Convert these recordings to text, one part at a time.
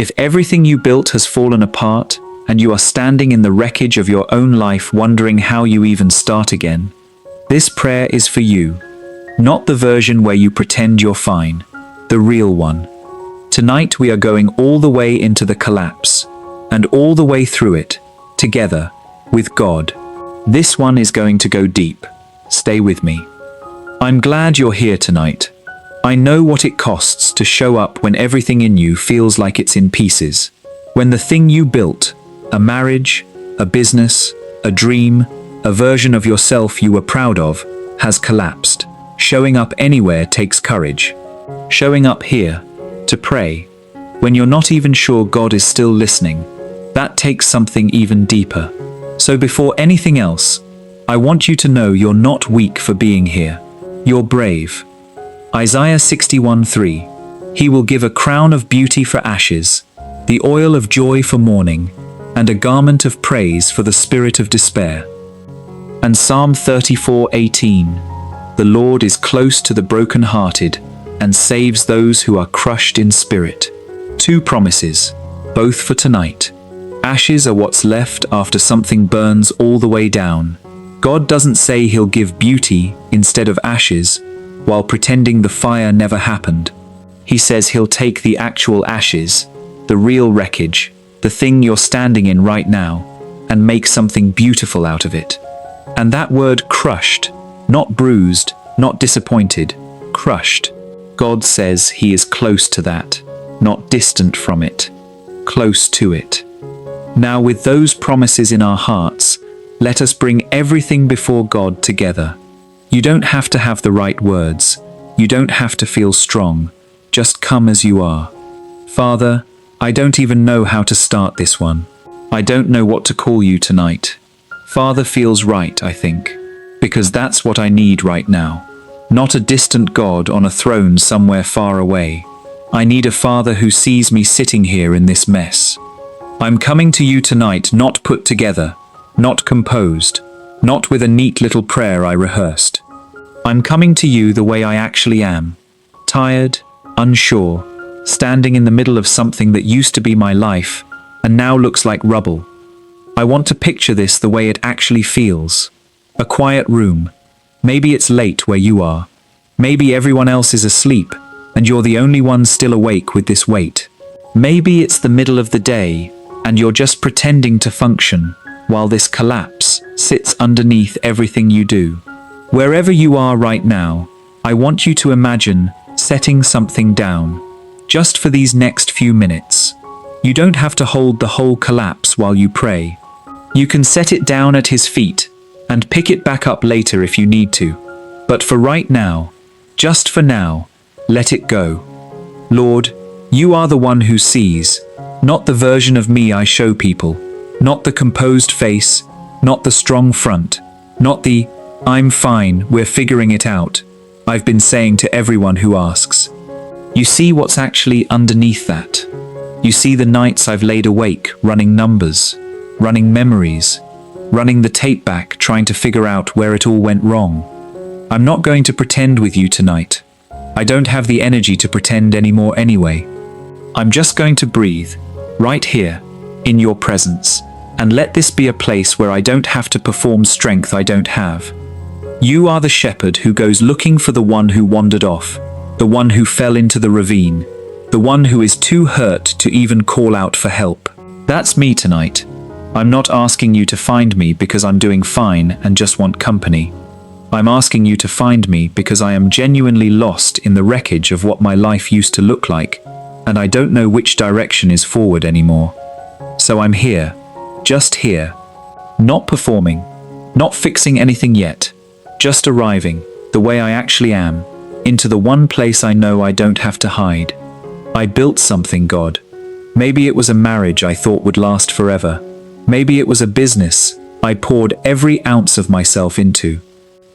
If everything you built has fallen apart, and you are standing in the wreckage of your own life wondering how you even start again, this prayer is for you. Not the version where you pretend you're fine, the real one. Tonight we are going all the way into the collapse, and all the way through it, together, with God. This one is going to go deep. Stay with me. I'm glad you're here tonight. I know what it costs to show up when everything in you feels like it's in pieces. When the thing you built, a marriage, a business, a dream, a version of yourself you were proud of, has collapsed. Showing up anywhere takes courage. Showing up here, to pray, when you're not even sure God is still listening, that takes something even deeper. So before anything else, I want you to know you're not weak for being here. You're brave. Isaiah 61:3. He will give a crown of beauty for ashes, the oil of joy for mourning, and a garment of praise for the spirit of despair. And Psalm 34:18. The Lord is close to the brokenhearted and saves those who are crushed in spirit. Two promises, both for tonight. Ashes are what's left after something burns all the way down. God doesn't say he'll give beauty instead of ashes, while pretending the fire never happened. He says he'll take the actual ashes, the real wreckage, the thing you're standing in right now, and make something beautiful out of it. And that word crushed, not bruised, not disappointed, crushed. God says he is close to that, not distant from it, close to it. Now with those promises in our hearts, let us bring everything before God together. You don't have to have the right words. You don't have to feel strong. Just come as you are. Father, I don't even know how to start this one. I don't know what to call you tonight. Father feels right, I think, because that's what I need right now. Not a distant God on a throne somewhere far away. I need a Father who sees me sitting here in this mess. I'm coming to you tonight not put together, not composed, not with a neat little prayer I rehearsed. I'm coming to you the way I actually am. Tired, unsure, standing in the middle of something that used to be my life and now looks like rubble. I want to picture this the way it actually feels. A quiet room. Maybe it's late where you are. Maybe everyone else is asleep and you're the only one still awake with this weight. Maybe it's the middle of the day and you're just pretending to function while this collapse sits underneath everything you do. Wherever you are right now, I want you to imagine setting something down, just for these next few minutes. You don't have to hold the whole collapse while you pray. You can set it down at his feet and pick it back up later if you need to. But for right now, just for now, let it go. Lord, you are the one who sees, not the version of me I show people, not the composed face, not the strong front, not the "I'm fine, we're figuring it out" I've been saying to everyone who asks. You see what's actually underneath that. You see the nights I've laid awake running numbers, running memories, running the tape back trying to figure out where it all went wrong. I'm not going to pretend with you tonight. I don't have the energy to pretend anymore anyway. I'm just going to breathe, right here, in your presence, and let this be a place where I don't have to perform strength I don't have. You are the shepherd who goes looking for the one who wandered off, the one who fell into the ravine, the one who is too hurt to even call out for help. That's me tonight. I'm not asking you to find me because I'm doing fine and just want company. I'm asking you to find me because I am genuinely lost in the wreckage of what my life used to look like, and I don't know which direction is forward anymore. So I'm here, just here, not performing, not fixing anything yet, just arriving, the way I actually am, into the one place I know I don't have to hide. I built something, God. Maybe it was a marriage I thought would last forever. Maybe it was a business I poured every ounce of myself into.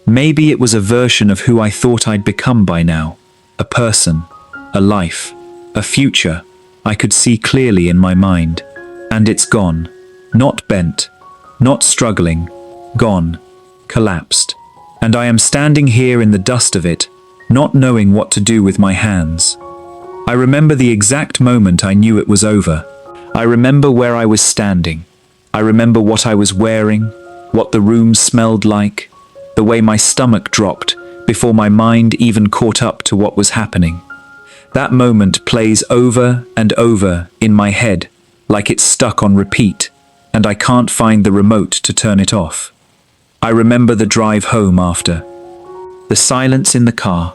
Maybe it was a version of who I thought I'd become by now. A person, a life, a future I could see clearly in my mind. And it's gone. Not bent, not struggling, gone, collapsed. And I am standing here in the dust of it, not knowing what to do with my hands. I remember the exact moment I knew it was over. I remember where I was standing. I remember what I was wearing, what the room smelled like, the way my stomach dropped before my mind even caught up to what was happening. That moment plays over and over in my head like it's stuck on repeat, and I can't find the remote to turn it off. I remember the drive home after. The silence in the car,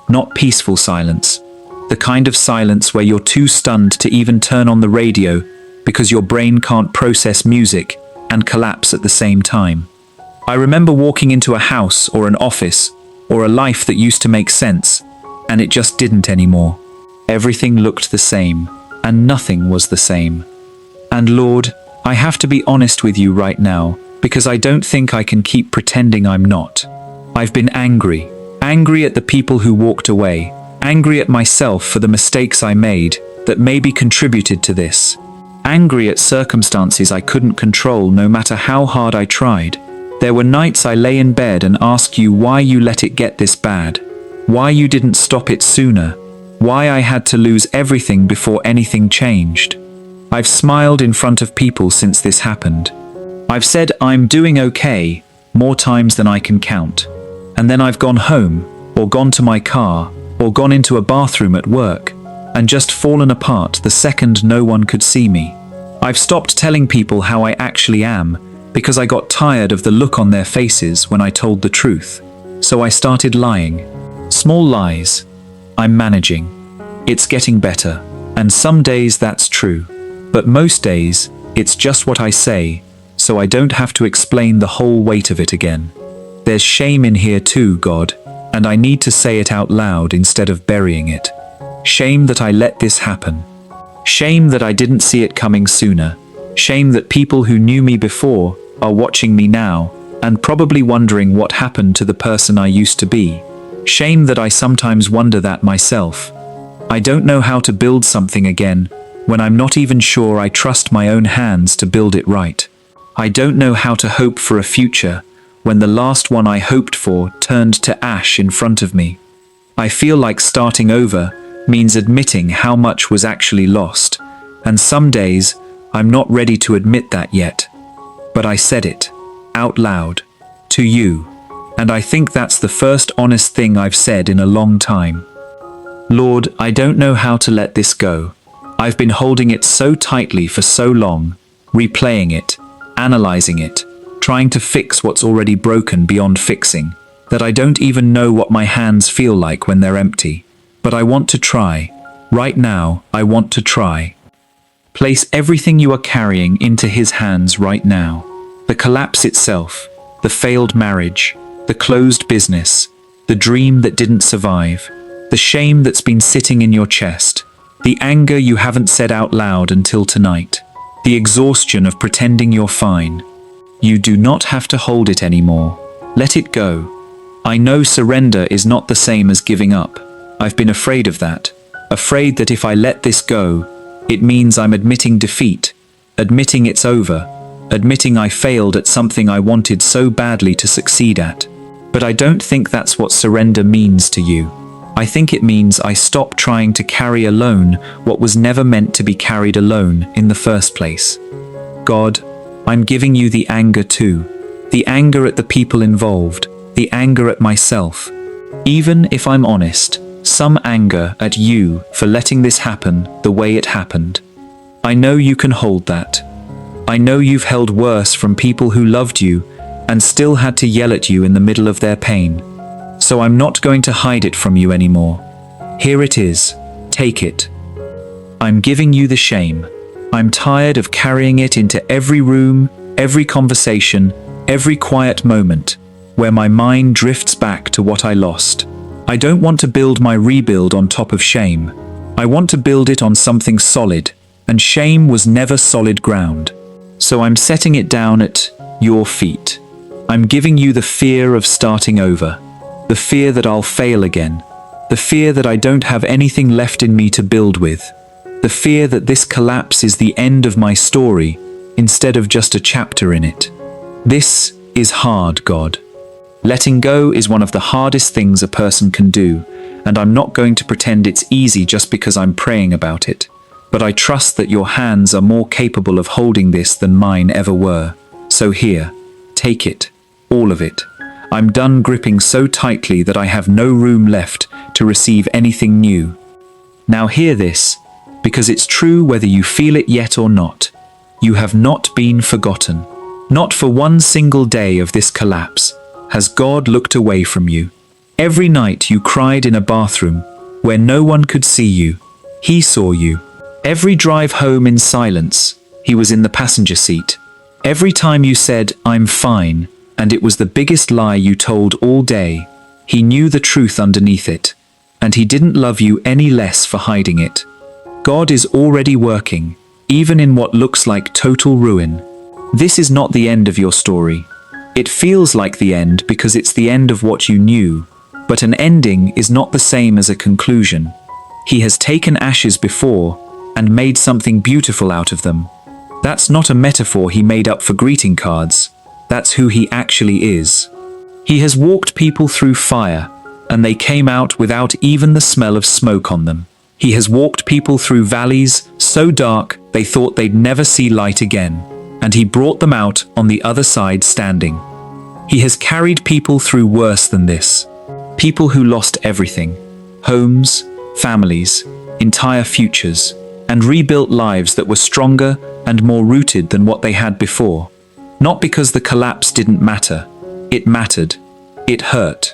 not peaceful silence, the kind of silence where you're too stunned to even turn on the radio because your brain can't process music and collapse at the same time. I remember walking into a house or an office or a life that used to make sense, and it just didn't anymore. Everything looked the same, and nothing was the same. And Lord, I have to be honest with you right now, because I don't think I can keep pretending I'm not. I've been angry at the people who walked away, angry at myself for the mistakes I made that maybe contributed to this, angry at circumstances I couldn't control no matter how hard I tried. There were nights I lay in bed and asked you why you let it get this bad, why you didn't stop it sooner, why I had to lose everything before anything changed. I've smiled in front of people since this happened. I've said I'm doing okay more times than I can count. And then I've gone home, or gone to my car, or gone into a bathroom at work, and just fallen apart the second no one could see me. I've stopped telling people how I actually am, because I got tired of the look on their faces when I told the truth. So I started lying. Small lies. I'm managing. It's getting better, and some days that's true. But most days, it's just what I say, so I don't have to explain the whole weight of it again. There's shame in here too, God, and I need to say it out loud instead of burying it. Shame that I let this happen. Shame that I didn't see it coming sooner. Shame that people who knew me before are watching me now and probably wondering what happened to the person I used to be. Shame that I sometimes wonder that myself. I don't know how to build something again when I'm not even sure I trust my own hands to build it right. I don't know how to hope for a future when the last one I hoped for turned to ash in front of me. I feel like starting over means admitting how much was actually lost, and some days I'm not ready to admit that yet. But I said it, out loud, to you, and I think that's the first honest thing I've said in a long time. Lord, I don't know how to let this go. I've been holding it so tightly for so long, replaying it, analyzing it, trying to fix what's already broken beyond fixing, that I don't even know what my hands feel like when they're empty. But I want to try. Right now, I want to try. Place everything you are carrying into His hands right now. The collapse itself, the failed marriage, the closed business, the dream that didn't survive, the shame that's been sitting in your chest, the anger you haven't said out loud until tonight, the exhaustion of pretending you're fine. You do not have to hold it anymore. Let it go. I know surrender is not the same as giving up. I've been afraid of that. Afraid that if I let this go, it means I'm admitting defeat, admitting it's over, admitting I failed at something I wanted so badly to succeed at. But I don't think that's what surrender means to you. I think it means I stop trying to carry alone what was never meant to be carried alone in the first place. God, I'm giving you the anger too. The anger at the people involved, the anger at myself. Even if I'm honest, some anger at you for letting this happen the way it happened. I know you can hold that. I know you've held worse from people who loved you and still had to yell at you in the middle of their pain. So I'm not going to hide it from you anymore. Here it is. Take it. I'm giving you the shame. I'm tired of carrying it into every room, every conversation, every quiet moment, where my mind drifts back to what I lost. I don't want to build my rebuild on top of shame. I want to build it on something solid, and shame was never solid ground. So I'm setting it down at your feet. I'm giving you the fear of starting over, the fear that I'll fail again, the fear that I don't have anything left in me to build with, the fear that this collapse is the end of my story instead of just a chapter in it. This is hard, God. Letting go is one of the hardest things a person can do, and I'm not going to pretend it's easy just because I'm praying about it. But I trust that your hands are more capable of holding this than mine ever were. So here, take it, all of it. I'm done gripping so tightly that I have no room left to receive anything new. Now hear this, because it's true whether you feel it yet or not. You have not been forgotten. Not for one single day of this collapse has God looked away from you. Every night you cried in a bathroom where no one could see you, He saw you. Every drive home in silence, He was in the passenger seat. Every time you said, "I'm fine," and it was the biggest lie you told all day, He knew the truth underneath it, and He didn't love you any less for hiding it. God is already working, even in what looks like total ruin. This is not the end of your story. It feels like the end because it's the end of what you knew, but an ending is not the same as a conclusion. He has taken ashes before and made something beautiful out of them. That's not a metaphor He made up for greeting cards. That's who He actually is. He has walked people through fire, and they came out without even the smell of smoke on them. He has walked people through valleys so dark they thought they'd never see light again, and He brought them out on the other side standing. He has carried people through worse than this. People who lost everything, homes, families, entire futures, and rebuilt lives that were stronger and more rooted than what they had before. Not because the collapse didn't matter. It mattered. It hurt.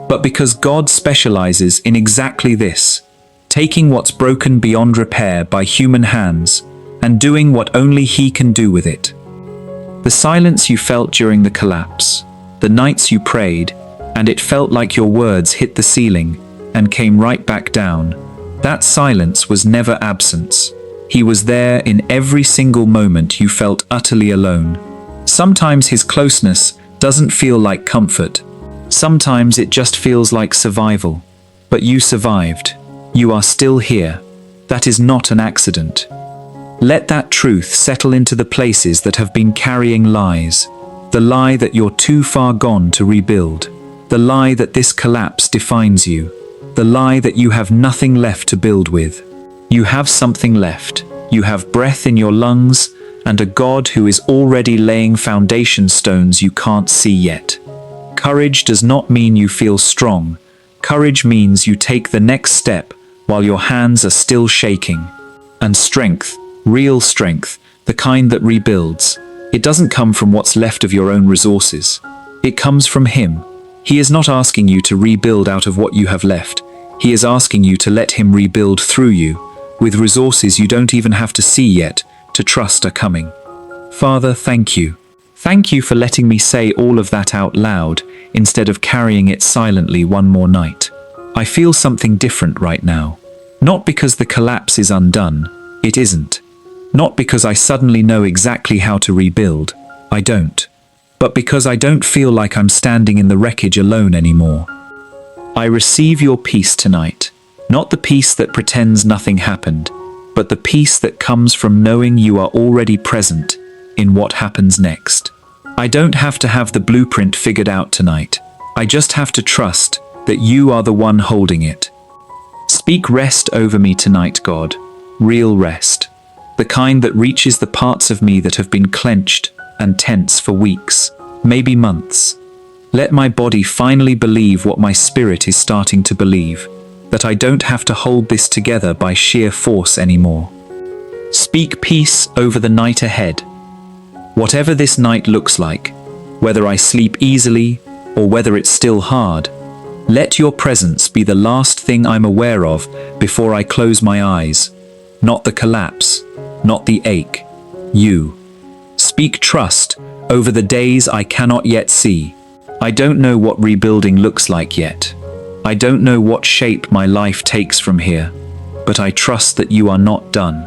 But because God specializes in exactly this, taking what's broken beyond repair by human hands and doing what only He can do with it. The silence you felt during the collapse, the nights you prayed, and it felt like your words hit the ceiling and came right back down. That silence was never absence. He was there in every single moment you felt utterly alone. Sometimes His closeness doesn't feel like comfort. Sometimes it just feels like survival. But you survived. You are still here. That is not an accident. Let that truth settle into the places that have been carrying lies. The lie that you're too far gone to rebuild. The lie that this collapse defines you. The lie that you have nothing left to build with. You have something left. You have breath in your lungs and a God who is already laying foundation stones you can't see yet. Courage does not mean you feel strong. Courage means you take the next step while your hands are still shaking. And strength, real strength, the kind that rebuilds, it doesn't come from what's left of your own resources. It comes from Him. He is not asking you to rebuild out of what you have left. He is asking you to let Him rebuild through you, with resources you don't even have to see yet, to trust are coming. Father, thank you. Thank you for letting me say all of that out loud, instead of carrying it silently one more night. I feel something different right now. Not because the collapse is undone. It isn't. Not because I suddenly know exactly how to rebuild. I don't. But because I don't feel like I'm standing in the wreckage alone anymore. I receive your peace tonight. Not the peace that pretends nothing happened, but the peace that comes from knowing you are already present in what happens next. I don't have to have the blueprint figured out tonight. I just have to trust that you are the one holding it. Speak rest over me tonight, God. Real rest. The kind that reaches the parts of me that have been clenched and tense for weeks, maybe months. Let my body finally believe what my spirit is starting to believe, that I don't have to hold this together by sheer force anymore. Speak peace over the night ahead. Whatever this night looks like, whether I sleep easily or whether it's still hard, let your presence be the last thing I'm aware of before I close my eyes. Not the collapse, not the ache. You. Speak trust over the days I cannot yet see. I don't know what rebuilding looks like yet. I don't know what shape my life takes from here, but I trust that you are not done.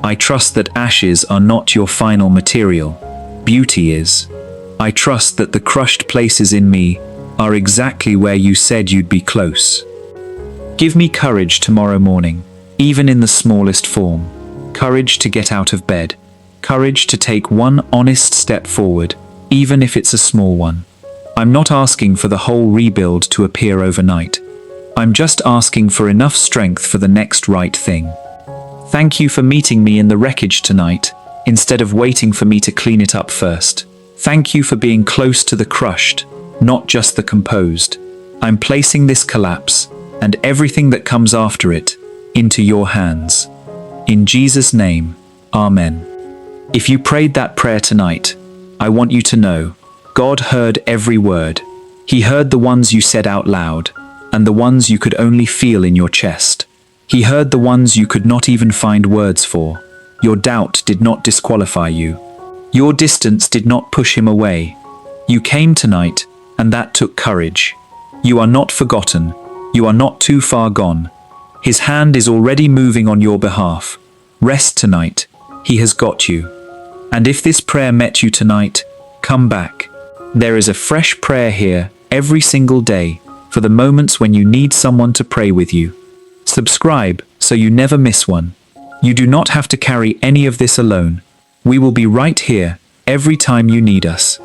I trust that ashes are not your final material. Beauty is. I trust that the crushed places in me are exactly where you said you'd be close. Give me courage tomorrow morning, even in the smallest form. Courage to get out of bed. Courage to take one honest step forward, even if it's a small one. I'm not asking for the whole rebuild to appear overnight. I'm just asking for enough strength for the next right thing. Thank you for meeting me in the wreckage tonight, instead of waiting for me to clean it up first. Thank you for being close to the crushed, not just the composed. I'm placing this collapse, and everything that comes after it, into your hands. In Jesus' name, Amen. If you prayed that prayer tonight, I want you to know, God heard every word. He heard the ones you said out loud, and the ones you could only feel in your chest. He heard the ones you could not even find words for. Your doubt did not disqualify you. Your distance did not push him away. You came tonight, and that took courage. You are not forgotten. You are not too far gone. His hand is already moving on your behalf. Rest tonight. He has got you. And if this prayer met you tonight, come back. There is a fresh prayer here every single day for the moments when you need someone to pray with you. Subscribe so you never miss one. You do not have to carry any of this alone. We will be right here every time you need us.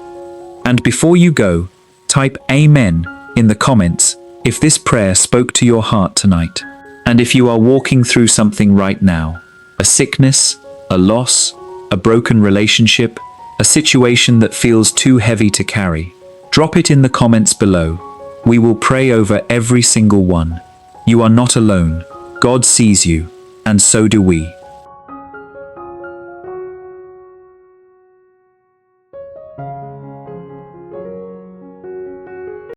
And before you go, type Amen in the comments if this prayer spoke to your heart tonight. And if you are walking through something right now, a sickness, a loss, a broken relationship, a situation that feels too heavy to carry, drop it in the comments below. We will pray over every single one. You are not alone. God sees you, and so do we.